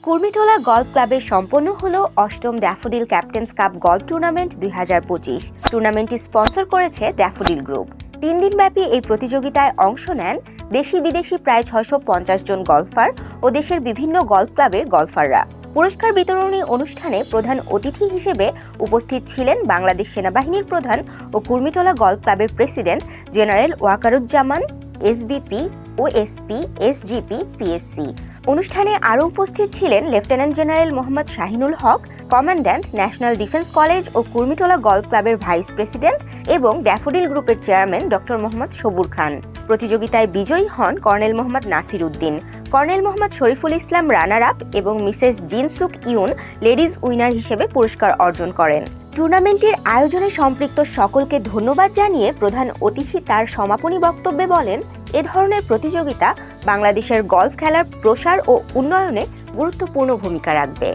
Kurmitola golf ক্লাবে সম্পন্ন হলো অষ্টম Daffodil captain's cup golf tournament 2025। টুর্নামেন্টটি স্পন্সর করেছে ড্যাফোডিল গ্রুপ। 3 দিনব্যাপী এই প্রতিযোগিতায় অংশ নেন দেশি বিদেশি প্রায় 650 জন গলফার ও দেশের বিভিন্ন গলফ ক্লাবের গলফাররা। পুরস্কার বিতরণী অনুষ্ঠানে প্রধান অতিথি হিসেবে উপস্থিত ছিলেন বাংলাদেশ সেনাবাহিনীর প্রধান ও কুর্মিটোলা গলফ ক্লাবের president general Wakeruzzaman, SBP, OSP, SGP, PSC. অনুষ্ঠানে আরও উপস্থিত ছিলেন লেফটেন্যান্ট জেনারেল মোহাম্মদ শাহিনুল হক, কমান্ড্যান্ট, ন্যাশনাল ডিফেন্স কলেজ ও কুর্মিটোলা গলফ ক্লাবের ভাইস প্রেসিডেন্ট এবং ড্যাফোডিল গ্রুপের চেয়ারম্যান ডক্টর মোহাম্মদ সবুর খান। প্রতিযোগিতায় বিজয়ী হন colonel Mohammad Nasir Uddin, colonel Mohammad Shariful Islam runner up এবং মিসেস জিনসুক ইউন লেডিজ উইনার হিসেবে পুরস্কার অর্জন করেন। টুর্নামেন্টের আয়োজনে সম্পৃক্ত সকলকে ধন্যবাদ জানিয়ে প্রধান অতিথি তার সমাপনী বক্তব্যে বলেন, এ ধরনের প্রতিযোগিতা বাংলাদেশের গলফ খেলার প্রসার ও উন্নয়নে গুরুত্বপূর্ণ ভূমিকা রাখবে।